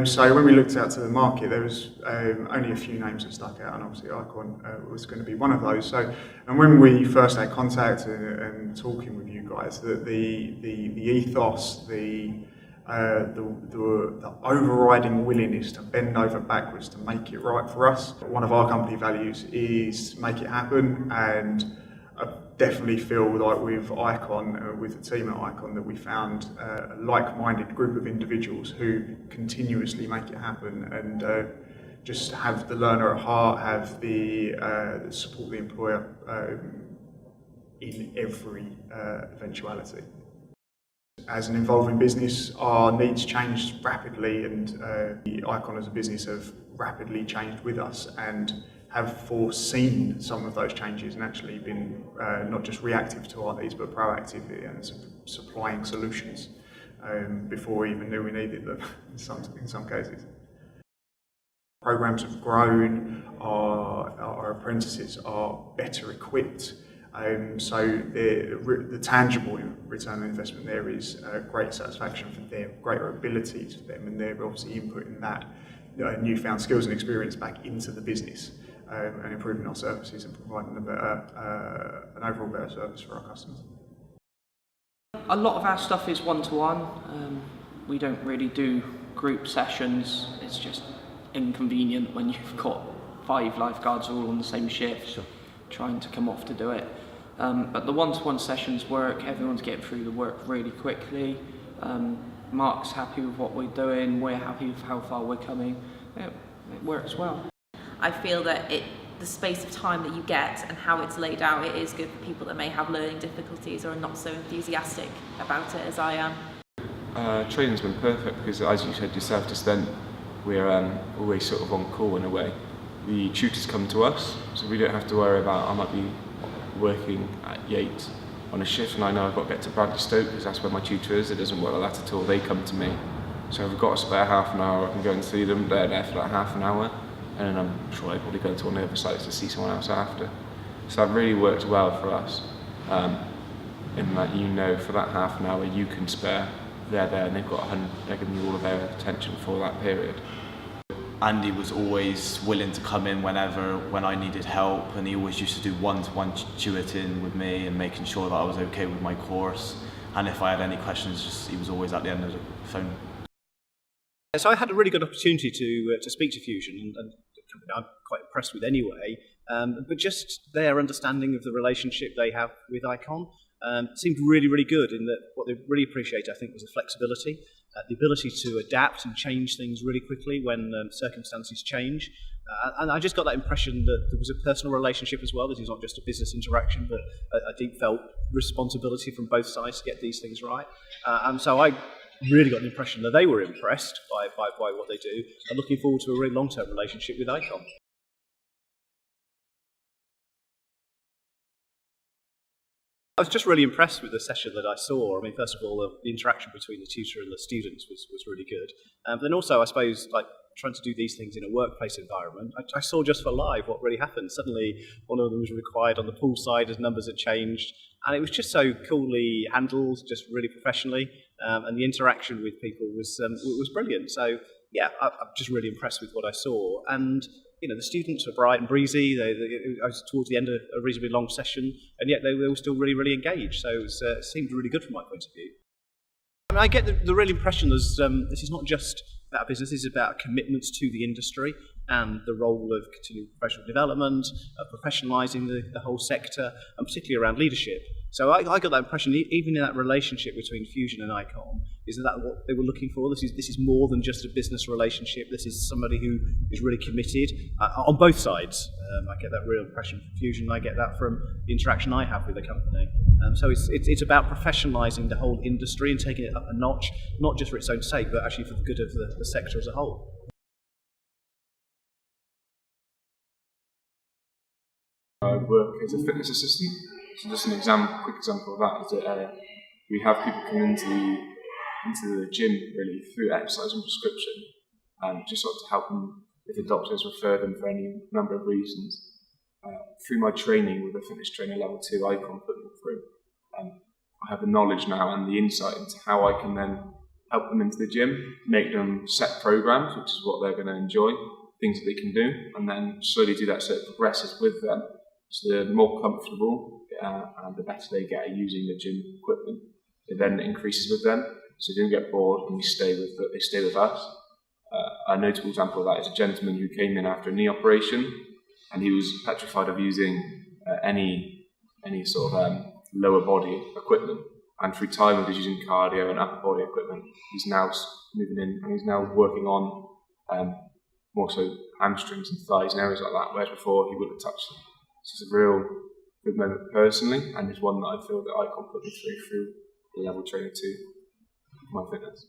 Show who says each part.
Speaker 1: So when we looked out to the market, there was only a few names that stuck out, and obviously Icon was going to be one of those. So, and when we first had contact and talking with you guys, the ethos, the overriding willingness to bend over backwards to make it right for us. One of our company values is make it happen, and I definitely feel like with Icon, with the team at Icon, that we found a like-minded group of individuals who continuously make it happen and just have the learner at heart, have the support the employer in every eventuality. As an evolving business, our needs change rapidly, and Icon as a business have rapidly changed with us and have foreseen some of those changes and actually been not just reactive to our needs but proactive and supplying solutions before we even knew we needed them in some cases. Programs have grown, our apprentices are better equipped. So the tangible return on investment there is great satisfaction for them, greater abilities for them, and they're obviously inputting that newfound skills and experience back into the business and improving our services and providing an overall better service for our customers.
Speaker 2: A lot of our stuff is one-to-one. We don't really do group sessions. It's just inconvenient when you've got 5 lifeguards all on the same shift. Sure. Trying to come off to do it. But the one-to-one sessions work, everyone's getting through the work really quickly. Mark's happy with what we're doing, we're happy with how far we're coming. It works well.
Speaker 3: I feel that the space of time that you get and how it's laid out, it is good for people that may have learning difficulties or are not so enthusiastic about it as I am.
Speaker 4: Training's been perfect because, as you said yourself just then, we're always sort of on call in a way. The tutors come to us, so we don't have to worry about I might be working at Yates on a shift and I know I've got to get to Bradley Stoke because that's where my tutor is. It doesn't work like that at all. They come to me. So if I've got a spare half an hour, I can go and see them. They're there for like half an hour, and then I'm sure they probably go to one of the other sites to see someone else after. So that really works well for us. In that for that half an hour you can spare, they're there and they're giving you all of their attention for that period.
Speaker 5: Andy was always willing to come in when I needed help, and he always used to do one-to-one tutoring with me and making sure that I was okay with my course. And if I had any questions, he was always at the end of the phone.
Speaker 6: So I had a really good opportunity to speak to Fusion, and I'm quite impressed with anyway. But just their understanding of the relationship they have with Icon seemed really, really good. In that, what they really appreciated, I think, was the flexibility. The ability to adapt and change things really quickly when circumstances change. And I just got that impression that there was a personal relationship as well. This is not just a business interaction, but a deep felt responsibility from both sides to get these things right. And so I really got the impression that they were impressed by what they do and looking forward to a really long-term relationship with Icon. I was just really impressed with the session that I saw. I mean, first of all, the interaction between the tutor and the students was really good. But then also, I suppose, like trying to do these things in a workplace environment, I saw just for live what really happened. Suddenly, one of them was required on the pool side as numbers had changed. And it was just so coolly handled, just really professionally. And the interaction with people was brilliant. So, yeah, I'm just really impressed with what I saw. And the students were bright and breezy. I was towards the end of a reasonably long session, and yet they were still really, really engaged. So it seemed really good from my point of view. I mean, I get the real impression that this is not just about business, this is about commitments to the industry and the role of continuing professional development, professionalising the whole sector, and particularly around leadership. So I got that impression, even in that relationship between Fusion and Icon, is that what they were looking for? This is more than just a business relationship. This is somebody who is really committed on both sides. I get that real impression from Fusion, and I get that from the interaction I have with the company. So it's about professionalising the whole industry and taking it up a notch, not just for its own sake, but actually for the good of the sector as a whole.
Speaker 4: I work as a fitness assistant, so just quick example of that is that we have people come into the gym really through exercise and prescription, just sort of to help them if the doctors refer them for any number of reasons. Through my training with a fitness trainer level 2, Icon put me through. I have the knowledge now and the insight into how I can then help them into the gym, make them set programs, which is what they're going to enjoy, things that they can do, and then slowly do that so it progresses with them. So they're more comfortable and the better they get at using the gym equipment. It then increases with them, so they don't get bored and they stay with us. A notable example of that is a gentleman who came in after a knee operation, and he was petrified of using any sort of lower body equipment. And through time of using cardio and upper body equipment, he's now moving in and he's now working on more so hamstrings and thighs and areas like that, whereas before he wouldn't have touched them. So it's a real good moment personally, and it's one that I feel that I can put me through the level training to my fitness.